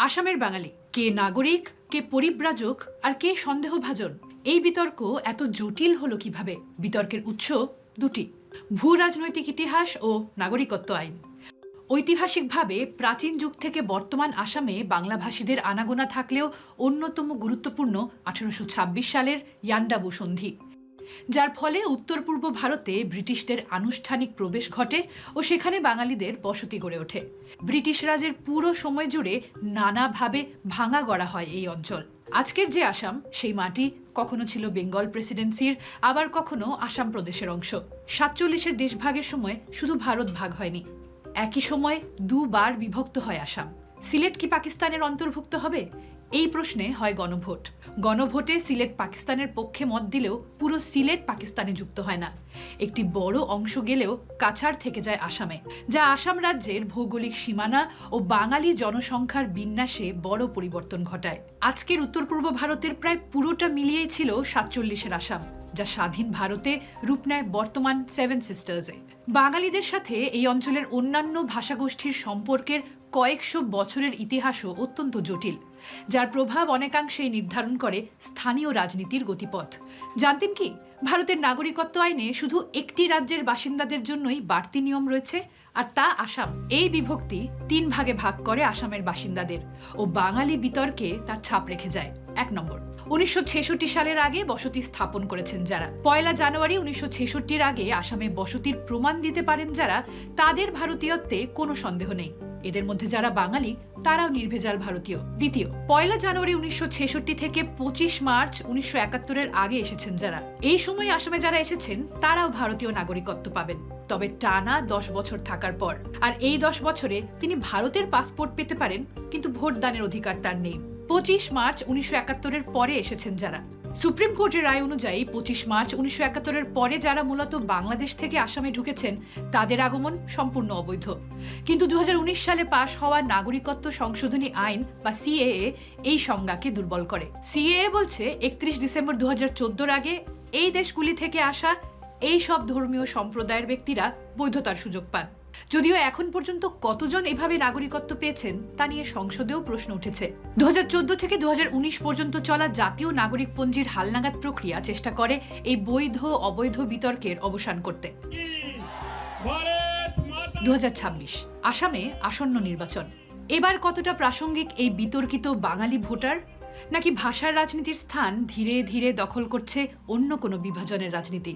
আসামের বাঙালি কে নাগরিক, কে পরিব্রাজক আর কে সন্দেহভাজন? এই বিতর্ক এত জটিল হলো কিভাবে? বিতর্কের উৎস দুটি: ভূ রাজনৈতিক ইতিহাস ও নাগরিকত্ব আইন। ঐতিহাসিকভাবে প্রাচীন যুগ থেকে বর্তমান আসামে বাংলাভাষীদের আনাগোনা থাকলেও অন্যতম গুরুত্বপূর্ণ 1826 সালের ইয়ান্ডাবু সন্ধি, যার ফলে উত্তর পূর্ব ভারতে ব্রিটিশদের আনুষ্ঠানিক প্রবেশ ঘটে ও সেখানে বাঙালিদের বসতি গড়ে ওঠে। ব্রিটিশ রাজের পুরো সময় জুড়ে নানাভাবে ভাঙা গড়া হয় এই অঞ্চল। আজকের যে আসাম, সেই মাটি কখনো ছিল বেঙ্গল প্রেসিডেন্সির, আবার কখনো আসাম প্রদেশের অংশ। 47-এর দেশভাগের সময় শুধু ভারত ভাগ হয়নি, একই সময় দুবার বিভক্ত হয় আসাম। সিলেট কি পাকিস্তানের অন্তর্ভুক্ত হবে? এই প্রশ্নে হয় গণভোট। গণভোটে সিলেট পাকিস্তানের পক্ষে মত দিলেও পুরো সিলেট পাকিস্তানে যুক্ত হয় না। একটি বড় অংশ গেলেও কাছাড় থেকে যায় আসামে, যা আসাম রাজ্যের ভৌগোলিক সীমানা ও বাঙালি জনসংখ্যার বিন্যাসে বড় পরিবর্তন ঘটায়। আজকের উত্তর পূর্ব ভারতের প্রায় পুরোটা মিলিয়েই ছিল 47-এর আসাম, যা স্বাধীন ভারতে রূপ নেয় বর্তমান 7 সিস্টার্সে। বাঙালিদের সাথে এই অঞ্চলের অন্যান্য ভাষাগোষ্ঠীর সম্পর্কের কয়েকশো বছরের ইতিহাসও অত্যন্ত জটিল, যার প্রভাব অনেকাংশেই নির্ধারণ করে স্থানীয় রাজনীতির গতিপথ। জানতেন কি, ভারতের নাগরিকত্ব আইনে শুধু একটি রাজ্যের বাসিন্দাদের জন্যই বাড়তি নিয়ম রয়েছে, আর তা আসাম। এই বিভক্তি 3 ভাগে ভাগ করে আসামের বাসিন্দাদের ও বাঙালি বিতর্কে তার ছাপ রেখে যায়। 1 নম্বর, 1966 সালের আগে বসতি স্থাপন করেছেন যারা। 1 জানুয়ারি 1966-র আগে আসামে বসতির প্রমাণ দিতে পারেন যারা, তাদের ভারতীয়ত্বে কোনো সন্দেহ নেই। এদের মধ্যে যারা বাঙালি, তারাও নির্ভেজাল ভারতীয়। দ্বিতীয়, 1 জানুয়ারি 1966 থেকে 25 মার্চ 1971-এর আগে এসেছেন যারা। এই সময় আসামে যারা এসেছেন তারাও ভারতীয় নাগরিকত্ব পাবেন, তবে টানা 10 বছর থাকার পর। আর এই 10 বছরে তিনি ভারতের পাসপোর্ট পেতে পারেন, কিন্তু ভোটদানের অধিকার তার নেই। 25 মার্চ 1971-এর পরে এসেছেন যারা। সুপ্রিম কোর্টের রায় অনুযায়ী 25 মার্চ 1971-এর পরে যারা মূলত বাংলাদেশ থেকে আসামে ঢুকেছেন, তাদের আগমন সম্পূর্ণ অবৈধ। কিন্তু 2019 সালে পাশ হওয়া নাগরিকত্ব সংশোধনী আইন বা সিএএ এই সংজ্ঞাকে দুর্বল করে। সিএএ বলছে 31 ডিসেম্বর 2014-র আগে এই দেশগুলি থেকে আসা এই সব ধর্মীয় সম্প্রদায়ের ব্যক্তিরা বৈধতার সুযোগ পান। যদিও এখন পর্যন্ত কতজন এভাবে নাগরিকত্ব পেয়েছেন তা নিয়ে সংসদেও প্রশ্ন উঠেছে। 2014 থেকে 2019 পর্যন্ত চলা জাতীয় নাগরিকপঞ্জির হালনাগাদ প্রক্রিয়া চেষ্টা করে এই বৈধ অবৈধ বিতর্কের অবসান করতে। 2026 আসামে আসন্ন নির্বাচন। এবার কতটা প্রাসঙ্গিক এই বিতর্কিত বাঙালি ভোটার, নাকি ভাষার রাজনীতির স্থান ধীরে ধীরে দখল করছে অন্য কোনো বিভাজনের রাজনীতি?